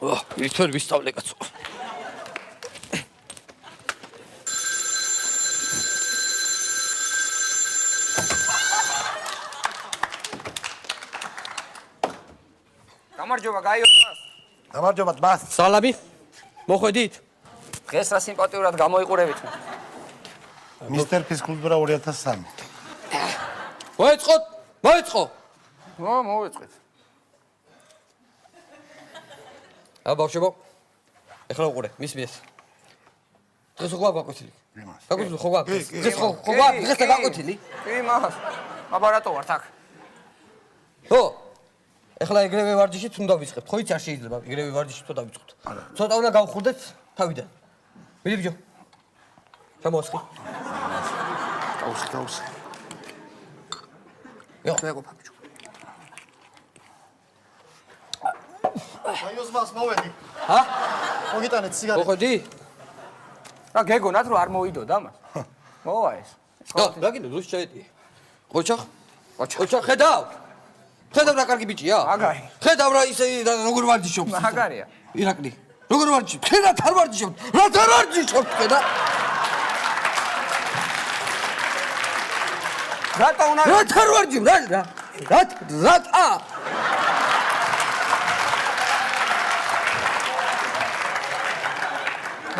Ირთვერ ვისწავლე კაცო. გამარჯობა, გაიოსმას. გამარჯობა, მას. სალამი. მოხვედით? დღეს რა სიმპათიურად გამოიყურებით. მისტერ ფიზკულტურა 2003. მოეწყოთ, მოეწყო. მოვეწყეთ. ბავშვებო. ეხლა უყურე, მის მიეს. დღეს ხო გაკვეთილი? იმას. გაკვეთილი ხო გაკვეთილი? დღეს ხო დღეს და გაკვეთილი? კი, მას. აბა რატო ვარ აქ? ხო. ეხლა ეგრევე ვარჯიშით უნდა ვიწყებთ. ხო იცი არ შეიძლება ეგრევე ვარჯიშით თუ დავიწყოთ. ცოტა უნდა გავხურდეთ თავიდან. მიდი ბიჭო. ჩამოასხი. დაუსხი. იო, მეყოფა ბიჭო. გაიოსმას მოვედი. ჰა? მოგიტანეთ სიგარეტი. მოხვედი? რა გეგონათ რომ არ მოვიდოდა მას? მოვა ეს. რა გინდა რუს ჩაეტი? ყოჩახ? ყოჩახ ხედავ? ხედავ რა კარგი ბიჭია? მაგარი. ხედავ რა ისე როგორ ვარჯიშობს? მაგარია. ირაკლი. როგორ ვარჯიშობ? ხედავ არ ვარჯიშობ. რა არ ვარჯიშობ ხედა? რატო უნდა რა არ ვარჯიშობ? რატა?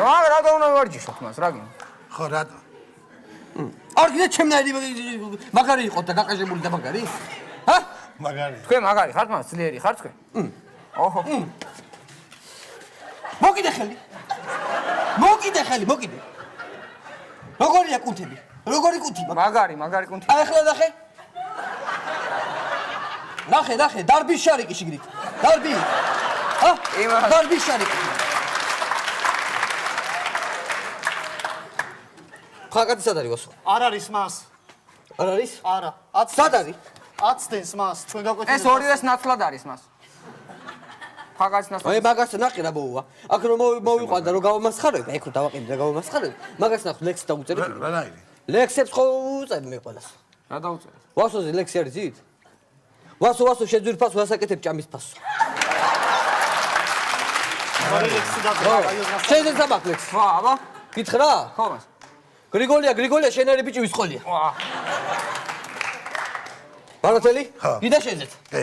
რატო უნდა ვარჯიშობ მას, რა გინდა? ხო, რატო? არ გინდა ჩემნაირი მაგარი იყო და გაკაშებული და მაგარი? ჰა? მაგარი. თქვენ მაგარი ხართ მას, ძლიერი ხართ თქვენ? ოჰო. მოკიდე ხელი. მოკიდე ხელი, მოკიდე. როგორია კუნთები? როგორი კუნთი? მაგარი კუნთი. აი ახლა ნახე. ნახე, დარბის შარიკი შიგნით. დარბი. ჰა? დარბის შარიკი. ხაკატი სად არის ვასო? არ არის მას. არ არის? არა. სად არის? აცდენს მას. ჩვენ გაკვეთილი. ეს ორივეს ნაცვლად არის მას. ფაგაც ნაცვლად. აი მაგას ნახე რა მოუვა. აქ რომ მოვიყვანდა რომ გავამასხარებ, ეგ რომ დავაყენე და გავამასხარებ. მაგას ნახე ლექსი დაუწერე. რანაირი? ლექსებს ხო უწევ მე ყველას. რა დაუწერე? ვასოზე ლექსი არის ძით? ვასო შეძვირფას ვასაკეთებ ჭამის ფასო. ორი ლექსი დაგვა გაიოსმას. შეიძლება საბაქ ლექსი. ვა, აბა. გითხრა? ხო მას. გრიგოლია, შენერი ბიჭი ვისყოლია. ვა. ბარათელი? ხო. გიდა შეძეთ. ე,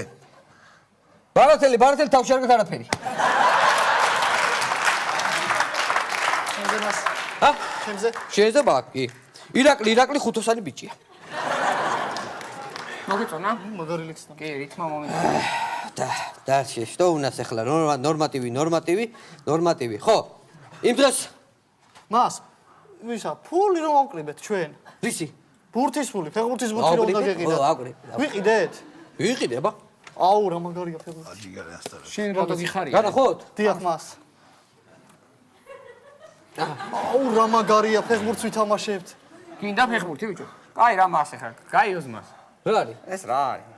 ბარათელი თავში არ გაქვს არაფერი. ჩემზე მას. ჰა? ჩემზე. შეიძლება აქ კი. ირაკლი ხუთოსანი ბიჭია. მოგიწონა? მაგარი ლექსი. კი, რითმა მომენტი. და შეშტო უნას ახლა ნორმატივი. ხო. იმ დღეს მას. ვისა, ფული რომ ავკრიბეთ ჩვენ. რისი? ბურთის ფული, ფეხბურთის ბურთი რომ უნდა გეყიდათ. აუგრე. ვიყიდეთ? ვიყიდე, აბა. აუ, რა მაგარია ფეხბურთი. აჯიგარი ასტარა. შენ რატო გიხარია? განახოთ? დიახ მას. აუ, რა მაგარია ფეხბურთს ვითამაშებთ. გინდა ფეხბურთი ბიჭო? კაი, რა მას ახლა? გაიოსმას. რა არის? ეს რა არის?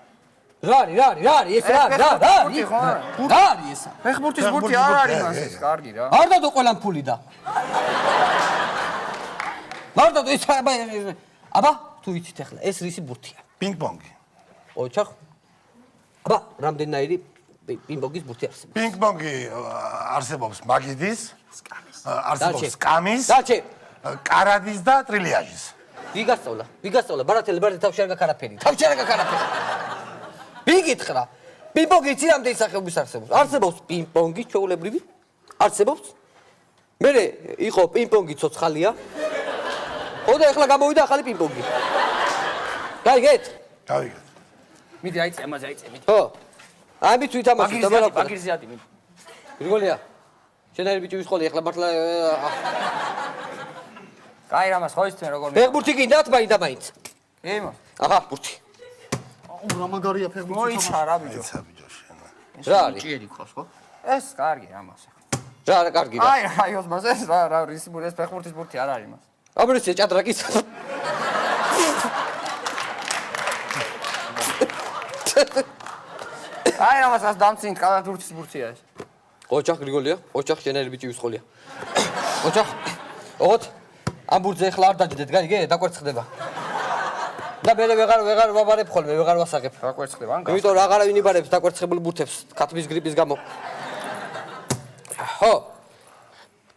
რა არის? ეს რა არის? ფეხბურთი ხო არა? რა არის ესა? ფეხბურთის ბურთი არ არის მას ეს, კარგი რა. არ დადო ყველამ ფული და. მარტო ეს აბა თუ იცით ახლა ეს რისი ბურთია? პინგ-პონგი. ოჩახ. აბა რამდენიერი პინგ-პონგის ბურთი არსებობს? პინგ-პონგი არსებობს მაგიდის, არსებობს სკამის, დაჩე. კარადის და ტრილიაჟის. ვიგასწავლა, ბარათელი თავში არ გაქვს არაფერი. ვიგითხრა. პინგ-პონგი იცი რამდენი სახეობის არსებობს? არსებობს პინგ-პონგი ჩვეულებრივი? არსებობს? მერე იყო პინგ-პონგი ცოცხალია. ხო და ეხლა გამოვიდა ახალი პინგ-პონგი. გაიგეთ? გავიგეთ. მიდი აიწე, ამაზე აიწე, მიდი. ხო. ამით ვითამაშოთ და რა. ბაგირზე ადი, მიდი. გრიგოლია. შენერი ბიჭი ვისყოლი ახლა მართლა კაი, რამას ხო იცით როგორ ფეხბურთი გინდათ მაინც. ემო. აჰა, ბურთი. აუ, რა მაგარია ფეხბურთი. მოიცა რა ბიჭო. ეცა ბიჭო შენ. რა არის? ჭიერი ხოს ხო? ეს კარგი რამას. რა კარგი რა. აი, გაიოსმას ეს რა რისი ბურთი, ეს ფეხბურთის ბურთი არ არის მას. აბრიცე ჭადრაკის. აი, რამას დამცინით კალათურთის ბურთია ეს. ოჩახ გრიგოლია, ოჩახ შენერი ბიჭი ვისყოლია. ოჩახ. ოღოთ ამ ბურთზე ახლა არ დაჯდეთ, გაიგე? დაკვერცხდება. და მე ვეღარ ვაბარებ ხოლმე, ვეღარ ვასაღებ. დაკვერცხდება ან? იმიტომ რა აღარავინ იბარებს დაკვერცხებულ ბურთებს, ქათმის გრიპის გამო. ხო.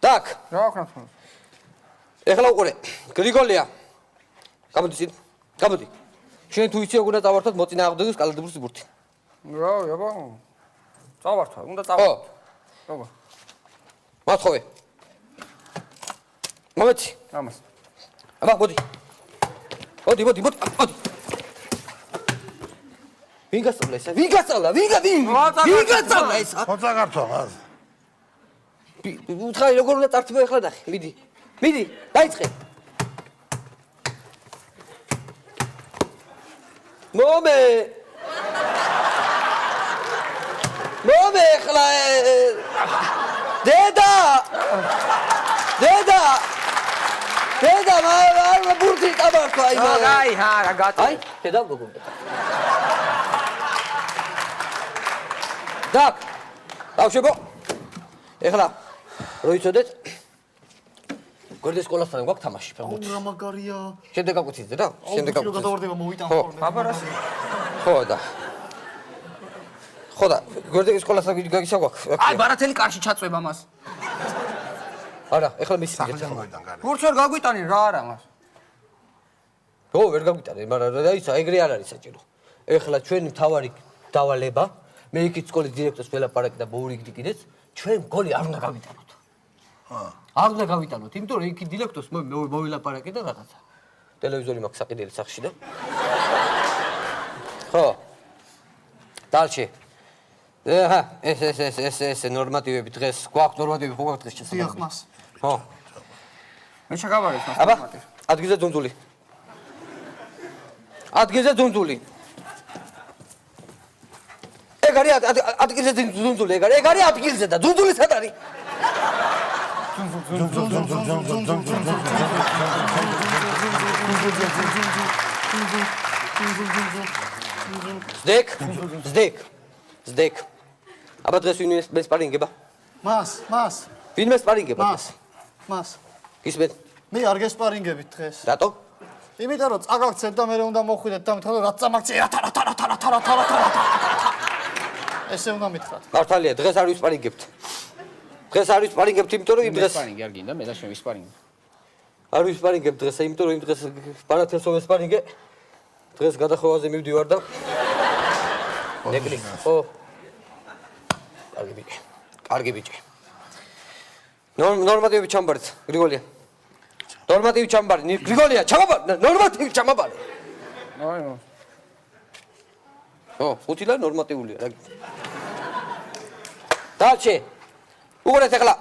დაკ. რა ვქნა თქო? ეხლა უყურე. გრიგოლია. გამოდი წინ. გამოდი. შენ თუ იცი როგორ დავართოთ მოწინააღმდეგეს კალათბურთის ბურთი. რა, აბა. წავართვა, უნდა წავართვა. ხო. აბა. მათხოვე. მომეცი. ამას. აბა, მოდი. მოდი. ვინ გასწავლა ესა? ვინ გასწავლა? ვინ გასწავლა ესა? ხოცა გართვა მას. უთხარი როგორ უნდა წართიბო ეხლა ნახე. მიდი, დაიწყე. მომე ეხლა დედა მაგრამ ბურთი წამართვა აი აი, რა გაწე. აი დედა გოგონდა დაკ დავშებო ეხლა რო იცოდეთ გვერდის სკოლასთან გვაქვს თამაში ფეხბურთი რა მაგარია. შემდეგ აკვიციდე რა შემდეგ აუცილებლად გადავარდება მოვიტან ხო. ხოლმე. აბა რა ხო და გვერდის სკოლასთან გაგისა გვაქვს აი, ბარათელი კარში ჩაწვება მას. არა ეხლა მისი სახელმოიდან გარე. ბურთს ვერ გაგვიტანი რა არა მას. ო ვერ გაგვიტანე მაგრამ რა ისა ეგრე არ არის საჭირო ეხლა ჩვენი თავარი დავალება მე იქით სკოლის დირექტორს ველაპარაკე და მოურიგდი კიდეც ჩვენ გოლი არ უნდა გავიტანოთ არ უნდა გავიტანოთ იმიტომ რომ იქით დირექტორს მოვილაპარაკე და რაღაცა ტელევიზორი მაქვს საყიდელი სახში და ხო დალჩი აჰა ეს ნორმატივები დღეს გვაქვს ნორმატივები ხო გვაქვს დღეს დიახ, შესაძლებელი მას. ხო მე შეგავარებ მას. აბა ადგილზე ძუნძული ადგილზე ძუნძული ეგ არის ადგილზე ძუნძული ეგ არის ადგილზე და ძუნძული სად არის ზდეკ აბა დღეს ვინმე სპარინგება მას. ვინმე სპარინგება მას. ისმენ მე არ გესპარინგებით დღეს. რატო იმიტომ რომ წაგაქცეთ და მე უნდა მოხვიდეთ და მithod რა წამაქცე რა. ესე უნდა მითხრათ. მართალია დღეს არ ვისპარინგებთ დღეს არ ვისპარინგებთ იმიტომ რომ იმ დღეს სპარინგი არ გინდა მე და შენ ვისპარინგი. არ ვისპარინგებთ დღეს იმიტომ რომ იმ დღეს ბარათელსო ვისპარინგე დღეს გადახოვაზე მივდივარ და ნეკლი ხო კარგი ბიჭი ნორმატივი ჩამბარეთ გრიგოლია ნორმატივი ჩამბარი გრიგოლია ჩამაბარე ნორმატივი ჩამაბარე აი ო ხუთილა ნორმატიულია რა დალჩე უყურეთ ახლა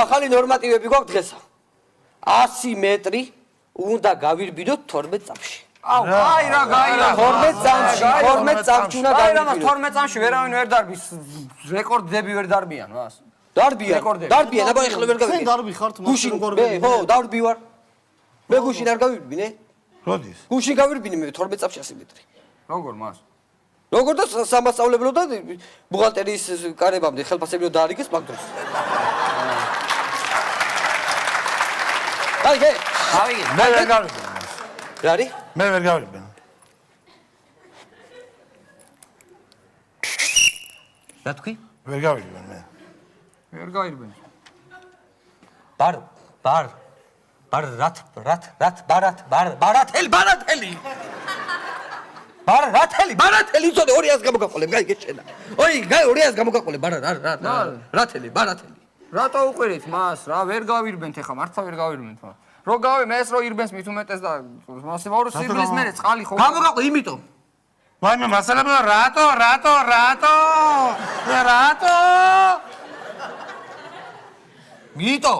ახალი ნორმატივები გვაქვს დღესა 100 მეტრი უნდა გავირბინოთ 12 წამში აუ აი რა გაირა 12 წამში უნდა გაირამას გავირბინოთ 12 წამში ვერავინ ვერ დარბის რეკორდები ვერ დარბიან მას დარბიან აბა ეხლა ვერ შენ გავიგე დარბი ხართ მას გუშინ მე ხო დარბი ვარ მე გუშინ არ გავირბინე როდის? გუშინ გავირბინე მე 12 წამში 100 მეტრი როგორ მას როგორ და სამასწავლებლო და ბუღალტერიის კარებამდე ხელფასები რომ დაარიგეს მაგ დროს აი გე ავიგე მე ვერ გავიგე. რა არის მე ვერ გავიგე. რა თქვი ვერ გავიგე მე. ვერ გაირბენ ბარათელი იცოდე 200 გამოგაყოლე გაი გეჭენა ოი გაი 200 გამოგაყოლე ბარათელი რატო უყურეთ მას რა ვერ გავირბენთ ეხა მართლა ვერ გავირბენთ მას რო გავი მე ეს რო ირბენს მით უმეტეს და მას ვარო სიბლის მერე წყალი ხო გამოგაყოლე იმიტომ ვაიმე მასალა რატო? მიტო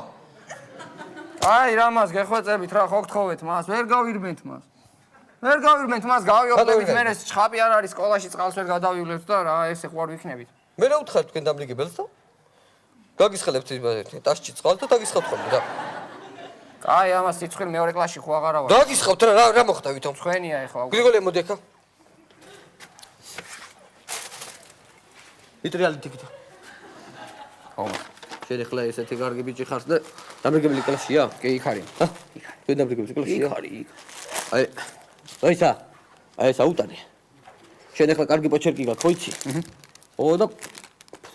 აი რა მას გეხვეწებით რა ხო გთხოვეთ მას ვერ გავირბენთ მას გავიოხლებით მე ეს ჩხაპი არ არის სკოლაში წყალს ვერ გადავივლებთ და რა ესე ხوار ვიქნებით მე რა უთხარ თქვენ დამლიგებელს და გაგისხელებთ ტაშში წყალს და დაგისხავთ ხოლმე რა აი ამას სიცხვილ მეორე კლასში ხო აღარა ვარ დაგისხავთ რა მოხდა ვითომ თქვენია ეხლა გრიგოლია მოდი აქა იტრიალი ტიკიტა ხო შენ ახლა ესეთი კარგი ბიჭი ხარ და დამრიგებელი კლასია კი იქ არის თქვენ დამრიგებელი კლასია იქ არის აი აი ეს აუტანე შენ ახლა კარგი პოჩერკი გაქვს ხო იცი ო და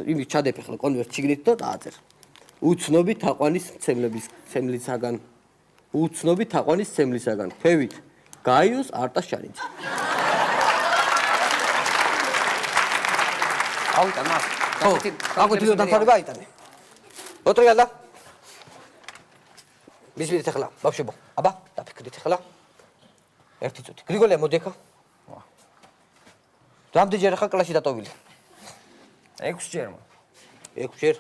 იმის ჩადებ ახლა კონვერტ შიგნით და დააძერ. უცნობი თაყვანის ცემლისაგან. უცნობი თაყვანის ცემლისაგან. ქვევით გაიოს არტას შანიძე. ავიტან მას. ხო, გაგვეთილო დამთავრება აიტანე. ოტრიალდა. მისმიდეთ ახლა, ბავშვებო. აბა, დაფიქრდით ახლა. ერთი წუთი. გრიგოლია მოდი ახლა. რამდენჯერ ახლა კლასში დატოვილი? 6 ჯერ. 6 ჯერ.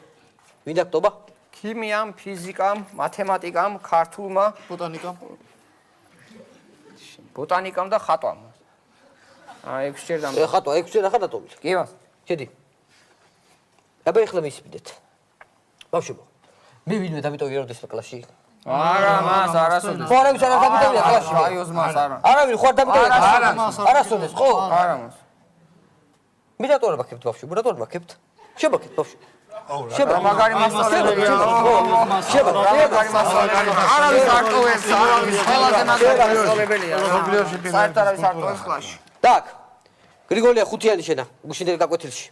ვინ დაგტობა? ქიმიამ, ფიზიკამ, მათემატიკამ, ქართულმა, ბოტანიკამ და ხატვამ. 6 ჯერ და ხატვა 6 ჯერ ახლა დატოვილი. კი მას. შედი. აბა ახლა მისმიდეთ. ბავშვებო. მე ვინმე დამიტოვია როდესმე კლასში? არა, მას არასოდეს. ხო, არავის არ დამიტოვია კლასში. აიოს მას არა. არავინ ხო არ დამიტოვია კლასში. არასოდეს, ხო? არა მას. მე რატო არ ვაკებთ ბავშვებო? რატო არ ვაკებთ? შევაკეთ ბავშვებო. შება მაგარი მასწავლებელია. შება მაგარი მასწავლებელია. არავის არ ტოვებს, არავის ყველაზე მაგარი მასწავლებელია. საერთოდ არავის არ ტოვებს კლასში. так. გრიგოლია ხუთიანი შენა, გუშინდელი გაკვეთილში.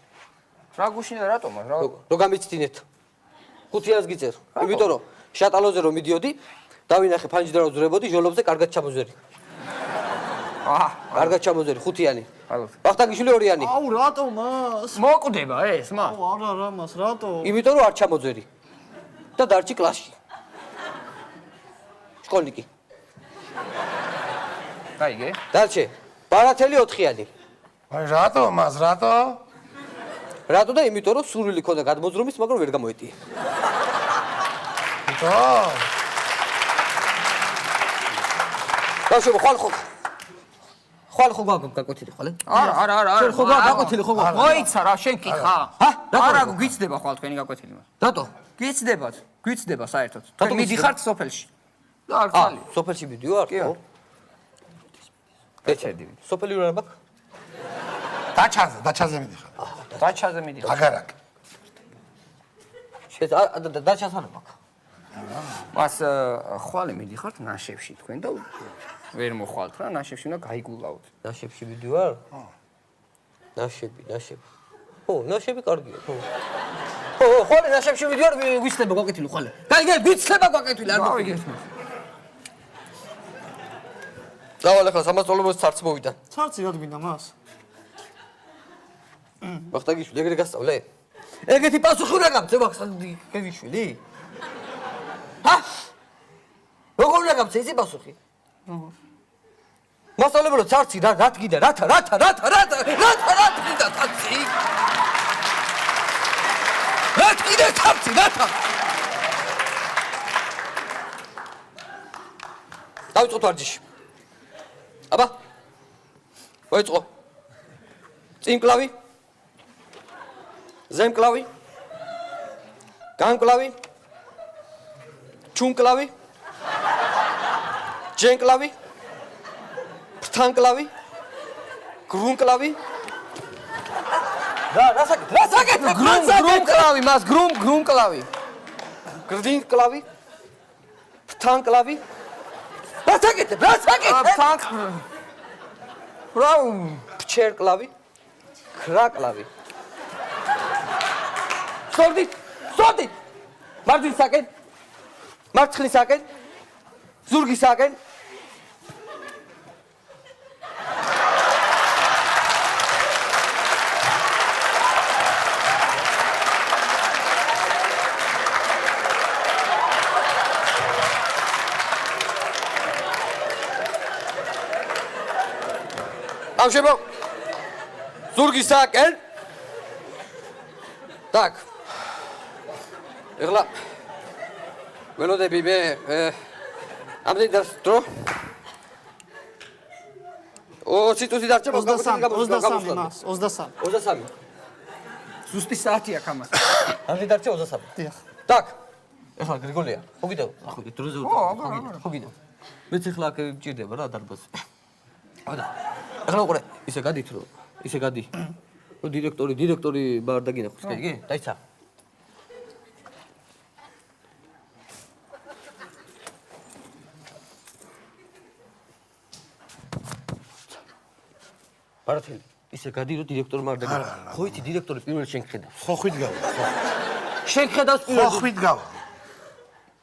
რა გუშინდა რატომა? რა რო გამიცდინეთ. ხუთიანს გიწერ. იმიტომ რომ შატალოზე რომ მიდიოდი, დავინახე ფანჯდა რომ ზრებოდი, ჟოლობზე კარგად ჩამოზერი. კარგად ჩამოზერი ხუთიანი. ბახტაგიშვილი ორიანი. აუ რატო მას? მოკვდება ეს მას. არა მას რატო? იმიტომ რომ არ ჩამოძერი. და დარჩი კლასში. შკოლნიკი. გაიგე? დარჩე. ბარათელი 4-იანი. აი რატო მას რატო? რატო და იმიტომ რომ სურვილი ქონდა გადმოძრომის, მაგრამ ვერ გამოეტიე. იტო. ბავშვებო, ხვალ ხო გაკვეთილი ხვალე? არა. ხო გაკვეთილი ხო? მოიცა რა შენ კითხა. არა გიცდება ხვალ თქვენი გაკვეთილი მას. რატო? გიცდება საერთოდ. თქვენ მიდიხართ სოფელში. და არ ხალი. სოფელში მიდივარ, ხო? ეცედი. სოფელი რა ბაქ? დაჩაზე მიდიხარ. დაჩაზე მიდიხარ. აგარაკ. დაჩას არა ბაქ. მას ხვალე მიდიხართ ნაშევში თქვენ და ვერ მოხვალთ რა ნაშევში უნდა გაიგულავთ. ნაშევში მიდივარ? ნაშები. ხო, ნაშები კარგია, ხო. ხო, ხვალე ნაშევში მიდივარ, ვიცნება გაკვეთილი ხვალე. გაიგე, ვიცნება გაკვეთილი, არ მოგიგეთ. დავალ ახლა სამასწავლებლოს ცარც მოვიდა. ცარცი რა მინდა მას? ბახტაგიშვილი, ეგრე გასწავლე? ეგეთი პასუხი უნდა გამწე ბახტაგიშვილი? ჰა? როგორ უნდა გამწე ისი პასუხი? მასწავლებელო ცარცი რა გიდა? რათა გიდა ცარცი? რა გიდა ცარცი? რათა? დავიწყოთ ვარჯიში. აბა. მოიწყო. წინკლავი. ზემკლავი. განკლავი. ჩუნკლავი. ჯენკლავი. ფრთანკლავი. გრუნკლავი. რა საკეთ? გრუნკლავი მას გრუნკლავი. გრინკლავი. ფრთანკლავი. რა საკეთ? ფჩერკლავი. ქრაკლავი. სორდით. მარჯვნისაკენ. მარცხნისაკენ. ზურგისაკენ. ბავშვებო, ზურგისაკენ. так. ეხლა ველოდები მე ამდენი დარს დრო 20 წუთი დარჩება 23 ზუსტი საათი აქვს ამას. ამდენი დარჩება 23. დიახ. так. ეხლა გრიგოლია, ხო გიდევ? ხო, დროზე ხო, ხო გიდევ. მეც ეხლა აქ მჭირდება რა დარბაზი. აბა. ეხლა უყურე, ისე გადით რომ დირექტორი ბარ დაგინახოს, კი? დაიცა. ბარათელი, ისე გადი რომ დირექტორმა არ დაგა. ხო იცი დირექტორი პირველ შენ ხედავს. ხოხვით გავა. შენ ხედავს პირველ. ხოხვით გავა.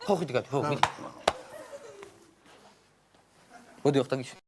ხო ხედი გადი, ხო მიდი. მოდი ახლა გიშ.